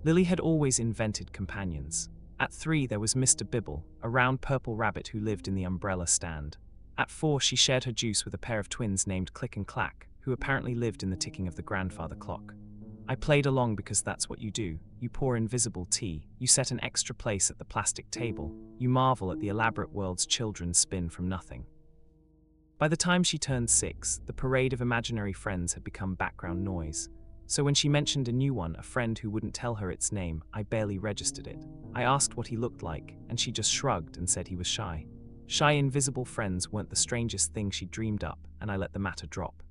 Lily had always invented companions. At 3, there was Mr. Bibble, a round purple rabbit who lived in the umbrella stand. At 4, she shared her juice with a pair of twins named Click and Clack, who apparently lived in the ticking of the grandfather clock. I played along because that's what you do. You pour invisible tea, you set an extra place at the plastic table, you marvel at the elaborate worlds children spin from nothing. By the time she turned 6, the parade of imaginary friends had become background noise. So when she mentioned a new one, a friend who wouldn't tell her its name, I barely registered it. I asked what he looked like, and she just shrugged and said he was shy. Shy invisible friends weren't the strangest thing she dreamed up, and I let the matter drop.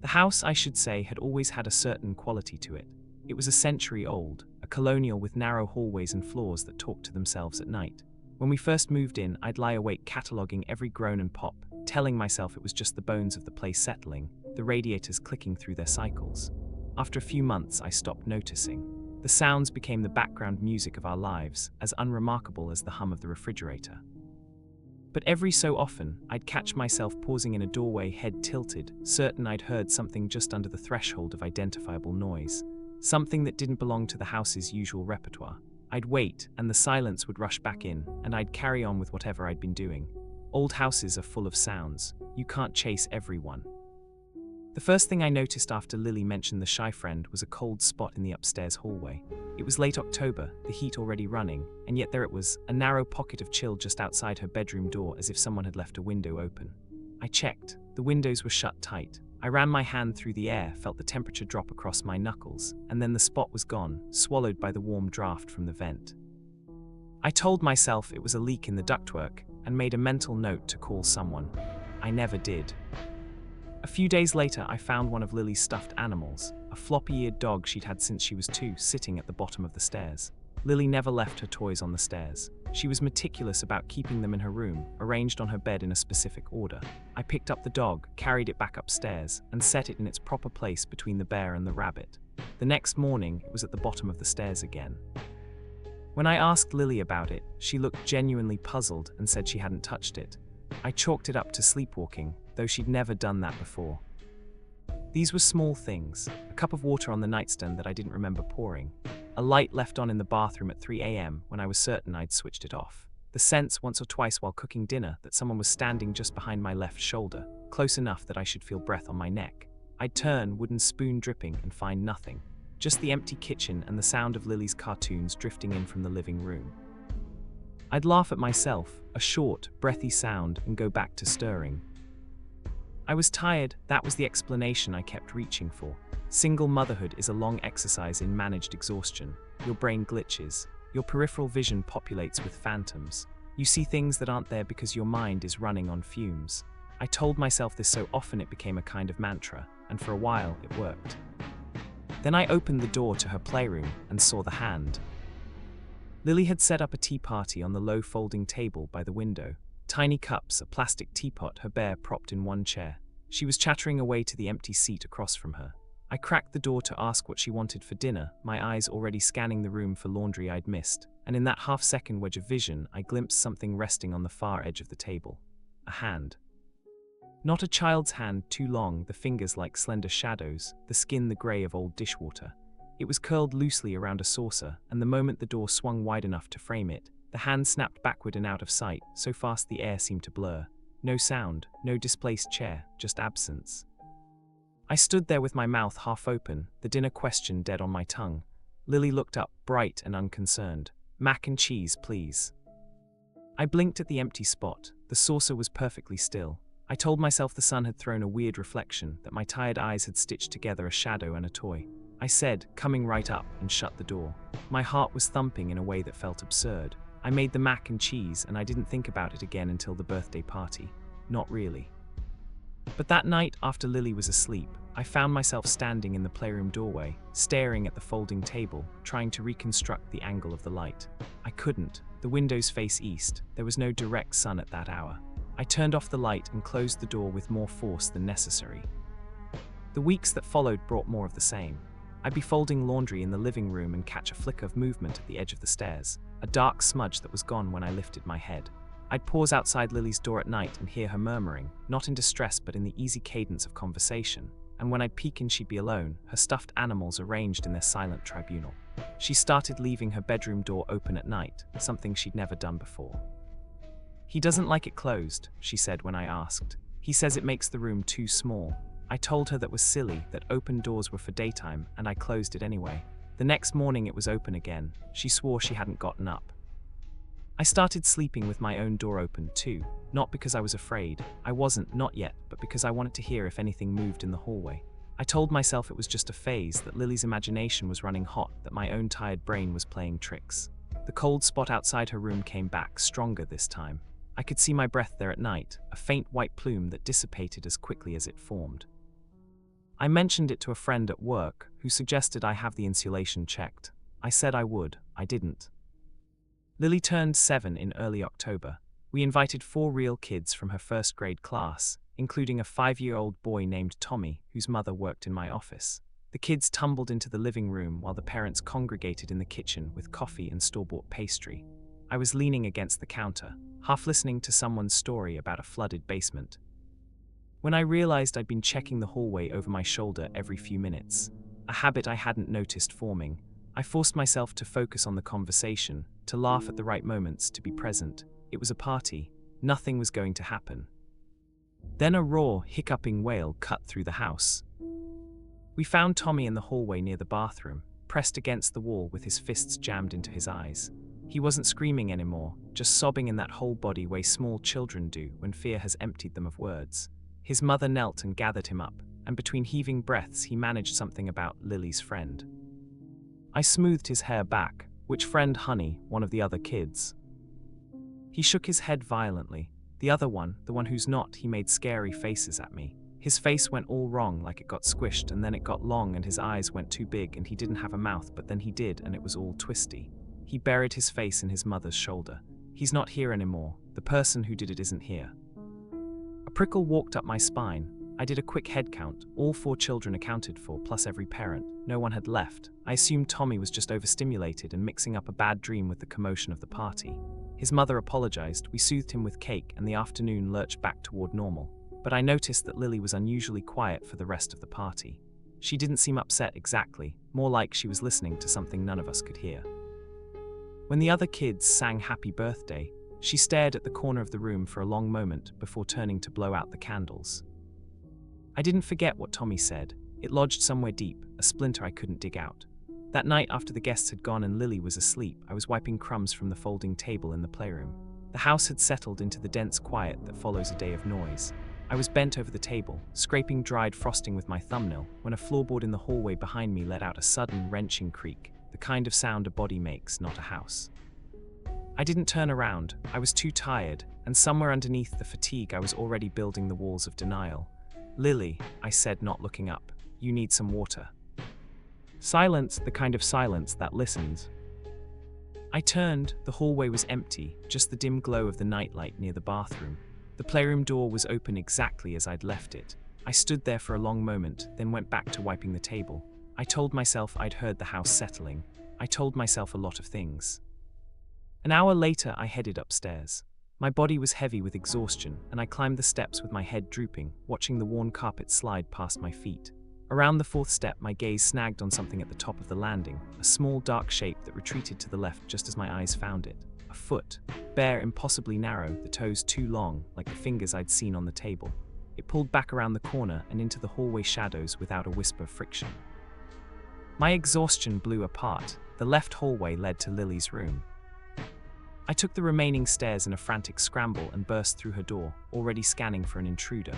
The house, I should say, had always had a certain quality to it. It was a century old, a colonial with narrow hallways and floors that talked to themselves at night. When we first moved in, I'd lie awake cataloguing every groan and pop, telling myself it was just the bones of the place settling, the radiators clicking through their cycles. After a few months, I stopped noticing. The sounds became the background music of our lives, as unremarkable as the hum of the refrigerator. But every so often, I'd catch myself pausing in a doorway, head tilted, certain I'd heard something just under the threshold of identifiable noise, something that didn't belong to the house's usual repertoire. I'd wait, and the silence would rush back in, and I'd carry on with whatever I'd been doing. Old houses are full of sounds. You can't chase everyone. The first thing I noticed after Lily mentioned the shy friend was a cold spot in the upstairs hallway. It was late October, the heat already running, and yet there it was, a narrow pocket of chill just outside her bedroom door, as if someone had left a window open. I checked. The windows were shut tight. I ran my hand through the air, felt the temperature drop across my knuckles, and then the spot was gone, swallowed by the warm draft from the vent. I told myself it was a leak in the ductwork, and made a mental note to call someone. I never did. A few days later, I found one of Lily's stuffed animals, a floppy-eared dog she'd had since she was 2, sitting at the bottom of the stairs. Lily never left her toys on the stairs. She was meticulous about keeping them in her room, arranged on her bed in a specific order. I picked up the dog, carried it back upstairs, and set it in its proper place between the bear and the rabbit. The next morning, it was at the bottom of the stairs again. When I asked Lily about it, she looked genuinely puzzled and said she hadn't touched it. I chalked it up to sleepwalking, though she'd never done that before. These were small things: a cup of water on the nightstand that I didn't remember pouring, a light left on in the bathroom at 3 a.m. when I was certain I'd switched it off, the sense once or twice while cooking dinner that someone was standing just behind my left shoulder, close enough that I should feel breath on my neck. I'd turn, wooden spoon dripping, and find nothing, just the empty kitchen and the sound of Lily's cartoons drifting in from the living room. I'd laugh at myself, a short, breathy sound, and go back to stirring. I was tired. That was the explanation I kept reaching for. Single motherhood is a long exercise in managed exhaustion. Your brain glitches. Your peripheral vision populates with phantoms. You see things that aren't there because your mind is running on fumes. I told myself this so often it became a kind of mantra, and for a while it worked. Then I opened the door to her playroom and saw the hand. Lily had set up a tea party on the low folding table by the window. Tiny cups, a plastic teapot, her bear propped in one chair. She was chattering away to the empty seat across from her. I cracked the door to ask what she wanted for dinner, my eyes already scanning the room for laundry I'd missed, and in that half-second wedge of vision, I glimpsed something resting on the far edge of the table. A hand. Not a child's hand, too long, the fingers like slender shadows, the skin the grey of old dishwater. It was curled loosely around a saucer, and the moment the door swung wide enough to frame it, the hand snapped backward and out of sight, so fast the air seemed to blur. No sound, no displaced chair, just absence. I stood there with my mouth half open, the dinner question dead on my tongue. Lily looked up, bright and unconcerned. "Mac and cheese, please." I blinked at the empty spot. The saucer was perfectly still. I told myself the sun had thrown a weird reflection, that my tired eyes had stitched together a shadow and a toy. I said, coming right up, and shut the door. My heart was thumping in a way that felt absurd. I made the mac and cheese, and I didn't think about it again until the birthday party. Not really. But that night, after Lily was asleep, I found myself standing in the playroom doorway, staring at the folding table, trying to reconstruct the angle of the light. I couldn't. The windows face east. There was no direct sun at that hour. I turned off the light and closed the door with more force than necessary. The weeks that followed brought more of the same. I'd be folding laundry in the living room and catch a flicker of movement at the edge of the stairs, a dark smudge that was gone when I lifted my head. I'd pause outside Lily's door at night and hear her murmuring, not in distress but in the easy cadence of conversation. and when I'd peek in she'd be alone, her stuffed animals arranged in their silent tribunal. She started leaving her bedroom door open at night, something she'd never done before. "He doesn't like it closed," she said when I asked. "He says it makes the room too small." I told her that was silly, that open doors were for daytime, and I closed it anyway. The next morning it was open again. She swore she hadn't gotten up. I started sleeping with my own door open too, not because I was afraid. I wasn't, not yet, but because I wanted to hear if anything moved in the hallway. I told myself it was just a phase, that Lily's imagination was running hot, that my own tired brain was playing tricks. The cold spot outside her room came back, stronger this time. I could see my breath there at night, a faint white plume that dissipated as quickly as it formed. I mentioned it to a friend at work, who suggested I have the insulation checked. I said I would. I didn't. Lily turned 7 in early October. We invited 4 real kids from her first grade class, including a 5-year-old boy named Tommy, whose mother worked in my office. The kids tumbled into the living room while the parents congregated in the kitchen with coffee and store-bought pastry. I was leaning against the counter, half listening to someone's story about a flooded basement, when I realized I'd been checking the hallway over my shoulder every few minutes, a habit I hadn't noticed forming. I forced myself to focus on the conversation, to laugh at the right moments, to be present. It was a party. Nothing was going to happen. Then a raw, hiccuping wail cut through the house. We found Tommy in the hallway near the bathroom, pressed against the wall with his fists jammed into his eyes. He wasn't screaming anymore, just sobbing in that whole body way small children do when fear has emptied them of words. His mother knelt and gathered him up, and between heaving breaths he managed something about Lily's friend. I smoothed his hair back. "Which friend, honey?" one of the other kids. He shook his head violently. The other one, the one who's not, he made scary faces at me. His face went all wrong, like it got squished, and then it got long, and his eyes went too big, and he didn't have a mouth, but then he did, and it was all twisty. He buried his face in his mother's shoulder. "He's not here anymore. The person who did it isn't here." A prickle walked up my spine. I did a quick head count. All 4 children accounted for, plus every parent. No one had left. I assumed Tommy was just overstimulated and mixing up a bad dream with the commotion of the party. His mother apologized. We soothed him with cake, and the afternoon lurched back toward normal. But I noticed that Lily was unusually quiet for the rest of the party. She didn't seem upset exactly, more like she was listening to something none of us could hear. When the other kids sang Happy Birthday, she stared at the corner of the room for a long moment before turning to blow out the candles. I didn't forget what Tommy said. It lodged somewhere deep, a splinter I couldn't dig out. That night, after the guests had gone and Lily was asleep, I was wiping crumbs from the folding table in the playroom. The house had settled into the dense quiet that follows a day of noise. I was bent over the table, scraping dried frosting with my thumbnail, when a floorboard in the hallway behind me let out a sudden, wrenching creak, the kind of sound a body makes, not a house. I didn't turn around. I was too tired, and somewhere underneath the fatigue I was already building the walls of denial. "Lily," I said, not looking up, "you need some water." Silence, the kind of silence that listens. I turned. The hallway was empty, just the dim glow of the nightlight near the bathroom. The playroom door was open exactly as I'd left it. I stood there for a long moment, then went back to wiping the table. I told myself I'd heard the house settling. I told myself a lot of things. An hour later, I headed upstairs. My body was heavy with exhaustion, and I climbed the steps with my head drooping, watching the worn carpet slide past my feet. Around the 4th step, my gaze snagged on something at the top of the landing, a small dark shape that retreated to the left just as my eyes found it. A foot, bare, impossibly narrow, the toes too long, like the fingers I'd seen on the table. It pulled back around the corner and into the hallway shadows without a whisper of friction. My exhaustion blew apart. The left hallway led to Lily's room. I took the remaining stairs in a frantic scramble and burst through her door, already scanning for an intruder.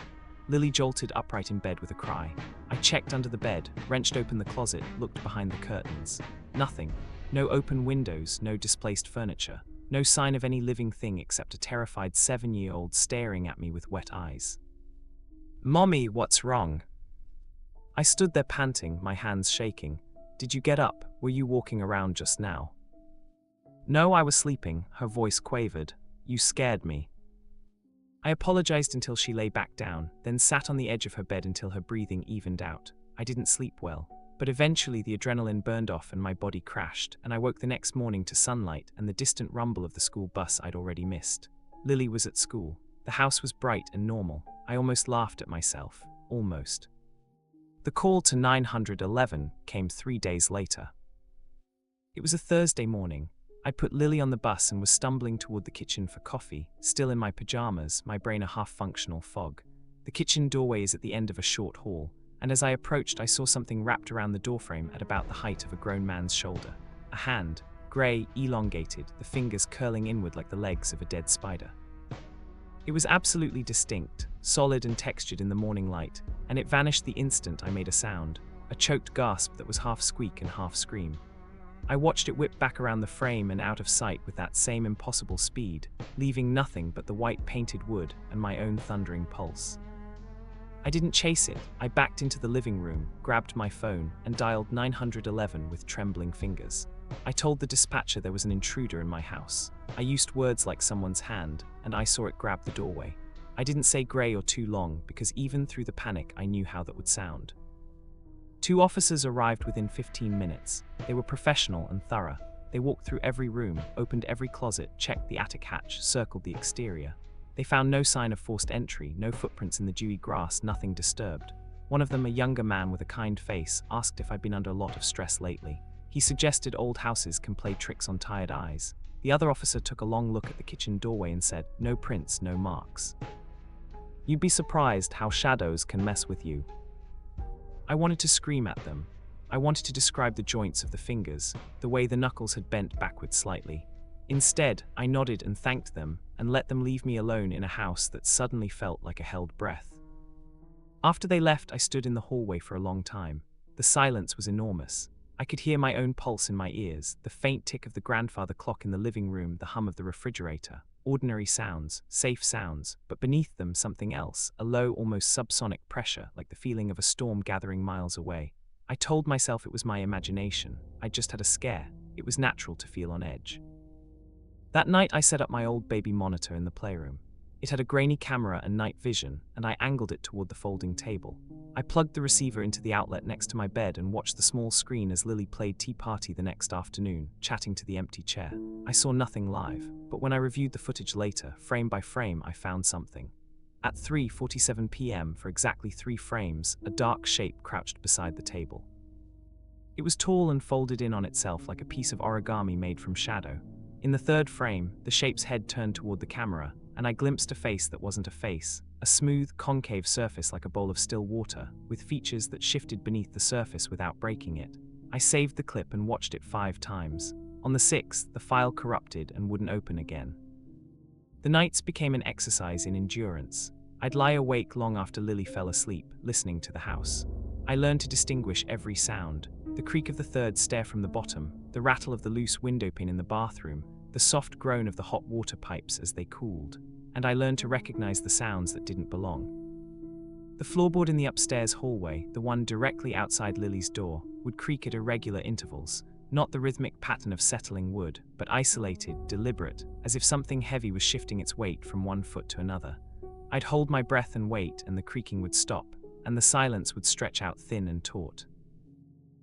Lily jolted upright in bed with a cry. I checked under the bed, wrenched open the closet, looked behind the curtains. Nothing. No open windows, no displaced furniture. No sign of any living thing except a terrified 7-year-old staring at me with wet eyes. "Mommy, what's wrong?" I stood there panting, my hands shaking. "Did you get up? Were you walking around just now?" "No, I was sleeping," her voice quavered. "You scared me." I apologized until she lay back down, then sat on the edge of her bed until her breathing evened out. I didn't sleep well, but eventually the adrenaline burned off and my body crashed, and I woke the next morning to sunlight and the distant rumble of the school bus I'd already missed. Lily was at school. The house was bright and normal. I almost laughed at myself. Almost. The call to 911 came 3 days later. It was a Thursday morning. I'd put Lily on the bus and was stumbling toward the kitchen for coffee, still in my pajamas, my brain a half-functional fog. The kitchen doorway is at the end of a short hall, and as I approached I saw something wrapped around the doorframe at about the height of a grown man's shoulder. A hand, grey, elongated, the fingers curling inward like the legs of a dead spider. It was absolutely distinct, solid and textured in the morning light, and it vanished the instant I made a sound, a choked gasp that was half squeak and half scream. I watched it whip back around the frame and out of sight with that same impossible speed, leaving nothing but the white painted wood and my own thundering pulse. I didn't chase it. I backed into the living room, grabbed my phone, and dialed 911 with trembling fingers. I told the dispatcher there was an intruder in my house. I used words like someone's hand, and I saw it grab the doorway. I didn't say grey or too long, because even through the panic I knew how that would sound. 2 officers arrived within 15 minutes. They were professional and thorough. They walked through every room, opened every closet, checked the attic hatch, circled the exterior. They found no sign of forced entry, no footprints in the dewy grass, nothing disturbed. One of them, a younger man with a kind face, asked if I'd been under a lot of stress lately. He suggested old houses can play tricks on tired eyes. The other officer took a long look at the kitchen doorway and said, "No prints, no marks. You'd be surprised how shadows can mess with you." I wanted to scream at them. I wanted to describe the joints of the fingers, the way the knuckles had bent backward slightly. Instead, I nodded and thanked them, and let them leave me alone in a house that suddenly felt like a held breath. After they left, I stood in the hallway for a long time. The silence was enormous. I could hear my own pulse in my ears, the faint tick of the grandfather clock in the living room, the hum of the refrigerator. Ordinary sounds, safe sounds, but beneath them something else, a low, almost subsonic pressure, like the feeling of a storm gathering miles away. I told myself it was my imagination. I'd just had a scare. It was natural to feel on edge. That night I set up my old baby monitor in the playroom. It had a grainy camera and night vision, and I angled it toward the folding table. I plugged the receiver into the outlet next to my bed and watched the small screen as Lily played Tea Party the next afternoon, chatting to the empty chair. I saw nothing live, but when I reviewed the footage later, frame by frame, I found something. At 3:47 p.m., for exactly 3 frames, a dark shape crouched beside the table. It was tall and folded in on itself like a piece of origami made from shadow. In the 3rd frame, the shape's head turned toward the camera, and I glimpsed a face that wasn't a face, a smooth, concave surface like a bowl of still water, with features that shifted beneath the surface without breaking it. I saved the clip and watched it 5 times. On the 6th, the file corrupted and wouldn't open again. The nights became an exercise in endurance. I'd lie awake long after Lily fell asleep, listening to the house. I learned to distinguish every sound: the creak of the 3rd stair from the bottom, the rattle of the loose windowpin in the bathroom, the soft groan of the hot water pipes as they cooled, and I learned to recognize the sounds that didn't belong. The floorboard in the upstairs hallway, the one directly outside Lily's door, would creak at irregular intervals, not the rhythmic pattern of settling wood, but isolated, deliberate, as if something heavy was shifting its weight from one foot to another. I'd hold my breath and wait, and the creaking would stop, and the silence would stretch out thin and taut.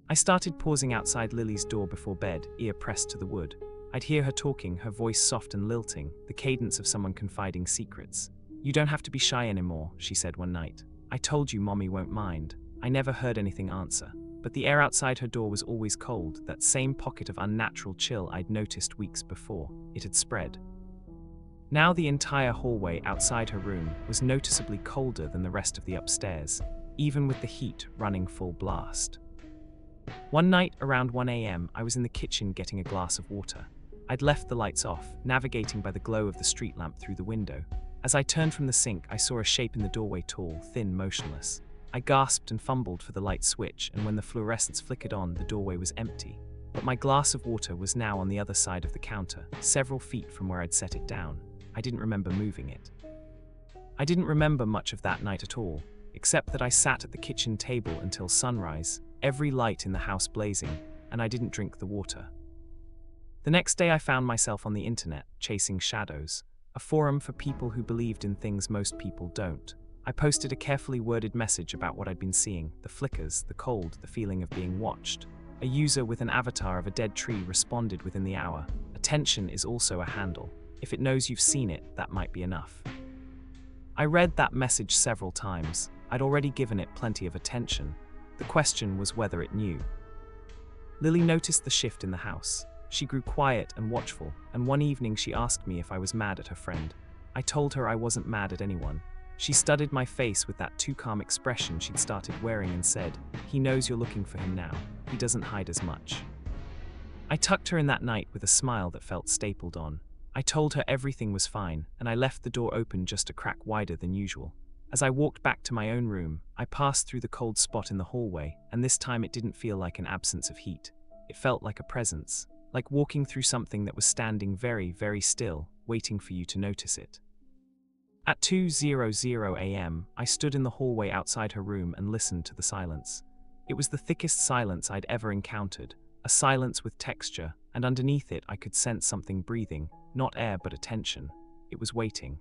I started pausing outside Lily's door before bed, ear pressed to the wood. I'd hear her talking, her voice soft and lilting, the cadence of someone confiding secrets. "You don't have to be shy anymore," she said one night. "I told you Mommy won't mind." I never heard anything answer, but the air outside her door was always cold, that same pocket of unnatural chill I'd noticed weeks before. It had spread. Now the entire hallway outside her room was noticeably colder than the rest of the upstairs, even with the heat running full blast. One night, around 1 a.m., I was in the kitchen getting a glass of water. I'd left the lights off, navigating by the glow of the street lamp through the window. As I turned from the sink, I saw a shape in the doorway, tall, thin, motionless. I gasped and fumbled for the light switch, and when the fluorescence flickered on, the doorway was empty. But my glass of water was now on the other side of the counter, several feet from where I'd set it down. I didn't remember moving it. I didn't remember much of that night at all, except that I sat at the kitchen table until sunrise, every light in the house blazing, and I didn't drink the water. The next day I found myself on the internet, chasing shadows, a forum for people who believed in things most people don't. I posted a carefully worded message about what I'd been seeing, the flickers, the cold, the feeling of being watched. A user with an avatar of a dead tree responded within the hour. Attention is also a handle. If it knows you've seen it, that might be enough. I read that message several times. I'd already given it plenty of attention. The question was whether it knew. Lily noticed the shift in the house. She grew quiet and watchful, and one evening she asked me if I was mad at her friend. I told her I wasn't mad at anyone. She studied my face with that too calm expression she'd started wearing and said, "He knows you're looking for him now. He doesn't hide as much." I tucked her in that night with a smile that felt stapled on. I told her everything was fine, and I left the door open just a crack wider than usual. As I walked back to my own room, I passed through the cold spot in the hallway, and this time it didn't feel like an absence of heat. It felt like a presence, like walking through something that was standing very, very still, waiting for you to notice it. At 2:00 a.m., I stood in the hallway outside her room and listened to the silence. It was the thickest silence I'd ever encountered, a silence with texture, and underneath it I could sense something breathing, not air but attention. It was waiting.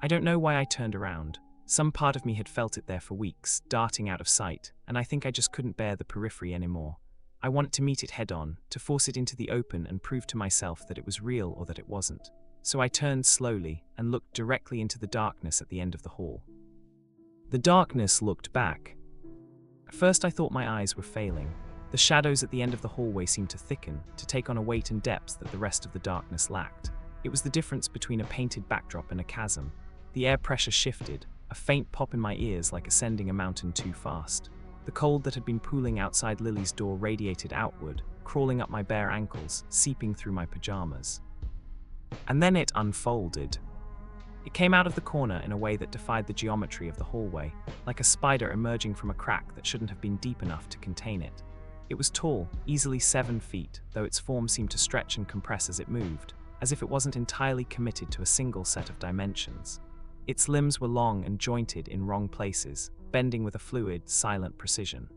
I don't know why I turned around. Some part of me had felt it there for weeks, darting out of sight, and I think I just couldn't bear the periphery anymore. I wanted to meet it head-on, to force it into the open and prove to myself that it was real or that it wasn't. So I turned slowly and looked directly into the darkness at the end of the hall. The darkness looked back. At first I thought my eyes were failing. The shadows at the end of the hallway seemed to thicken, to take on a weight and depth that the rest of the darkness lacked. It was the difference between a painted backdrop and a chasm. The air pressure shifted, a faint pop in my ears like ascending a mountain too fast. The cold that had been pooling outside Lily's door radiated outward, crawling up my bare ankles, seeping through my pajamas. And then it unfolded. It came out of the corner in a way that defied the geometry of the hallway, like a spider emerging from a crack that shouldn't have been deep enough to contain it. It was tall, easily 7 feet, though its form seemed to stretch and compress as it moved, as if it wasn't entirely committed to a single set of dimensions. Its limbs were long and jointed in wrong places, bending with a fluid, silent precision.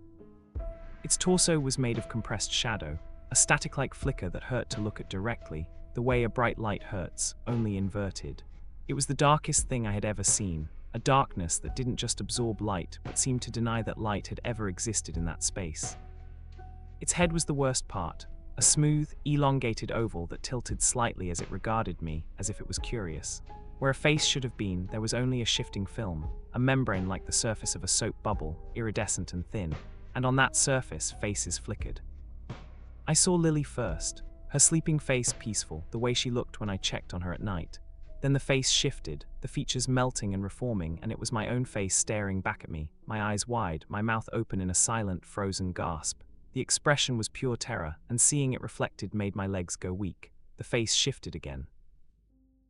Its torso was made of compressed shadow, a static-like flicker that hurt to look at directly, the way a bright light hurts, only inverted. It was the darkest thing I had ever seen, a darkness that didn't just absorb light but seemed to deny that light had ever existed in that space. Its head was the worst part, a smooth, elongated oval that tilted slightly as it regarded me, as if it was curious. Where a face should have been, there was only a shifting film, a membrane like the surface of a soap bubble, iridescent and thin, and on that surface, faces flickered. I saw Lily first, her sleeping face peaceful, the way she looked when I checked on her at night. Then the face shifted, the features melting and reforming, and it was my own face staring back at me, my eyes wide, my mouth open in a silent, frozen gasp. The expression was pure terror, and seeing it reflected made my legs go weak. The face shifted again.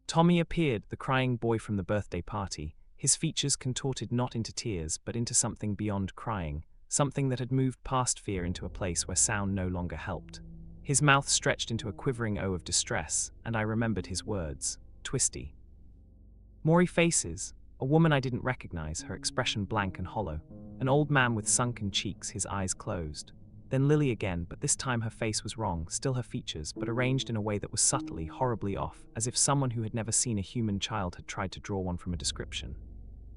Tommy appeared, the crying boy from the birthday party, his features contorted not into tears, but into something beyond crying, something that had moved past fear into a place where sound no longer helped. His mouth stretched into a quivering O of distress, and I remembered his words, twisty. More faces, a woman I didn't recognize, her expression blank and hollow, an old man with sunken cheeks, his eyes closed. Then Lily again, but this time her face was wrong, still her features, but arranged in a way that was subtly, horribly off, as if someone who had never seen a human child had tried to draw one from a description.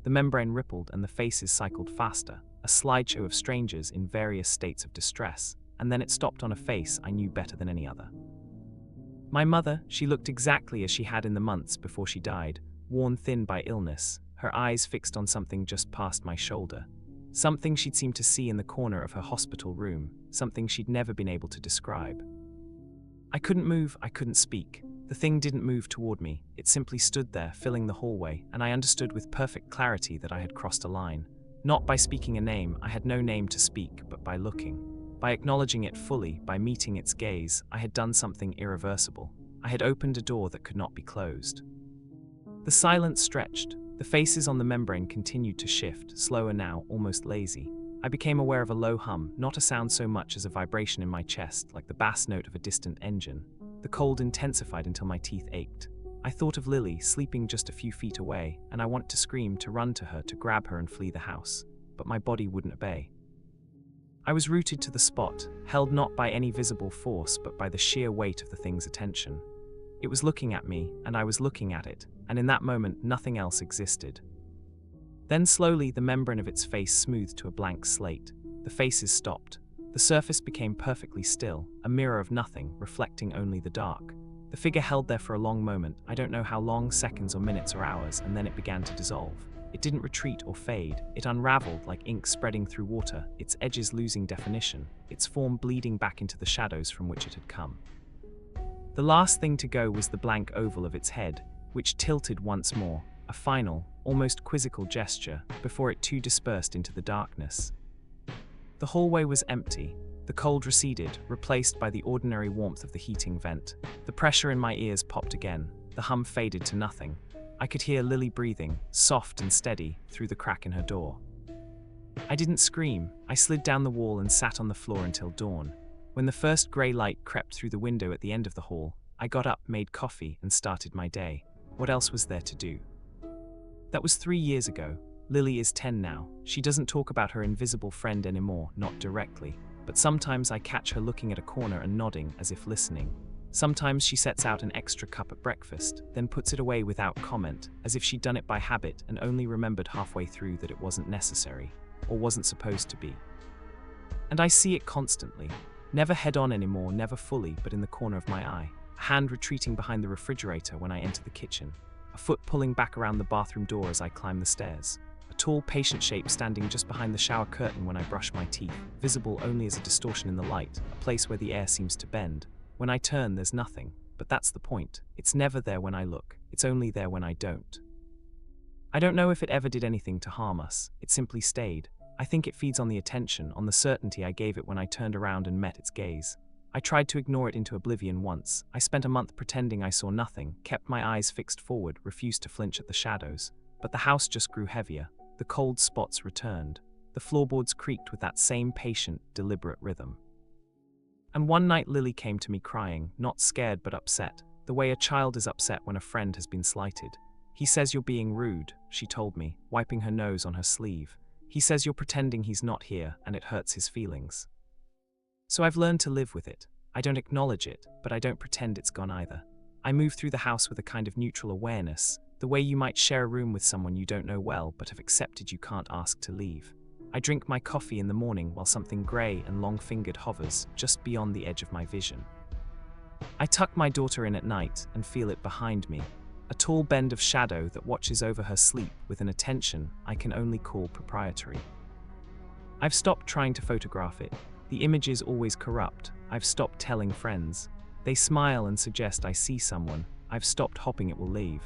The membrane rippled and the faces cycled faster, a slideshow of strangers in various states of distress, and then it stopped on a face I knew better than any other. My mother, she looked exactly as she had in the months before she died, worn thin by illness, her eyes fixed on something just past my shoulder. Something she'd seemed to see in the corner of her hospital room, something she'd never been able to describe. I couldn't move, I couldn't speak. The thing didn't move toward me, it simply stood there, filling the hallway, and I understood with perfect clarity that I had crossed a line. Not by speaking a name, I had no name to speak, but by looking. By acknowledging it fully, by meeting its gaze, I had done something irreversible. I had opened a door that could not be closed. The silence stretched. The faces on the membrane continued to shift, slower now, almost lazy. I became aware of a low hum, not a sound so much as a vibration in my chest, like the bass note of a distant engine. The cold intensified until my teeth ached. I thought of Lily, sleeping just a few feet away, and I wanted to scream, to run to her, to grab her and flee the house. But my body wouldn't obey. I was rooted to the spot, held not by any visible force, but by the sheer weight of the thing's attention. It was looking at me, and I was looking at it, and in that moment nothing else existed. Then slowly the membrane of its face smoothed to a blank slate. The faces stopped. The surface became perfectly still, a mirror of nothing, reflecting only the dark. The figure held there for a long moment, I don't know how long, seconds or minutes or hours, and then it began to dissolve. It didn't retreat or fade. It unraveled like ink spreading through water, its edges losing definition, its form bleeding back into the shadows from which it had come. The last thing to go was the blank oval of its head, which tilted once more, a final, almost quizzical gesture, before it too dispersed into the darkness. The hallway was empty. The cold receded, replaced by the ordinary warmth of the heating vent. The pressure in my ears popped again. The hum faded to nothing. I could hear Lily breathing, soft and steady, through the crack in her door. I didn't scream. I slid down the wall and sat on the floor until dawn. When the first grey light crept through the window at the end of the hall, I got up, made coffee, and started my day. What else was there to do? That was 3 years ago. Lily is 10 now. She doesn't talk about her invisible friend anymore, not directly. But sometimes I catch her looking at a corner and nodding as if listening. Sometimes she sets out an extra cup at breakfast, then puts it away without comment, as if she'd done it by habit and only remembered halfway through that it wasn't necessary, or wasn't supposed to be. And I see it constantly. Never head-on anymore, never fully, but in the corner of my eye. A hand retreating behind the refrigerator when I enter the kitchen. A foot pulling back around the bathroom door as I climb the stairs. A tall, patient shape standing just behind the shower curtain when I brush my teeth, visible only as a distortion in the light, a place where the air seems to bend. When I turn, there's nothing, but that's the point. It's never there when I look, it's only there when I don't. I don't know if it ever did anything to harm us, it simply stayed. I think it feeds on the attention, on the certainty I gave it when I turned around and met its gaze. I tried to ignore it into oblivion once. I spent a month pretending I saw nothing, kept my eyes fixed forward, refused to flinch at the shadows. But the house just grew heavier. The cold spots returned. The floorboards creaked with that same patient, deliberate rhythm. And one night Lily came to me crying, not scared but upset, the way a child is upset when a friend has been slighted. "He says you're being rude," she told me, wiping her nose on her sleeve. "He says you're pretending he's not here and it hurts his feelings." So I've learned to live with it. I don't acknowledge it, but I don't pretend it's gone either. I move through the house with a kind of neutral awareness, the way you might share a room with someone you don't know well but have accepted you can't ask to leave. I drink my coffee in the morning while something grey and long-fingered hovers just beyond the edge of my vision. I tuck my daughter in at night and feel it behind me, a tall bend of shadow that watches over her sleep with an attention I can only call proprietary. I've stopped trying to photograph it. The image is always corrupt. I've stopped telling friends. They smile and suggest I see someone. I've stopped hoping it will leave.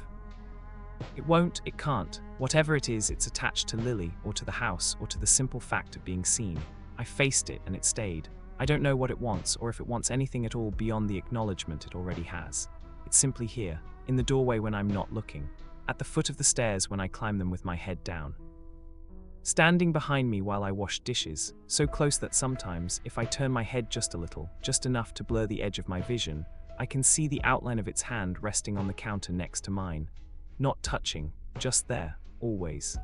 It won't, it can't. Whatever it is, it's attached to Lily, or to the house, or to the simple fact of being seen. I faced it and it stayed. I don't know what it wants, or if it wants anything at all beyond the acknowledgement it already has. It's simply here, in the doorway when I'm not looking, at the foot of the stairs when I climb them with my head down. Standing behind me while I wash dishes, so close that sometimes, if I turn my head just a little, just enough to blur the edge of my vision, I can see the outline of its hand resting on the counter next to mine. Not touching, just there, always.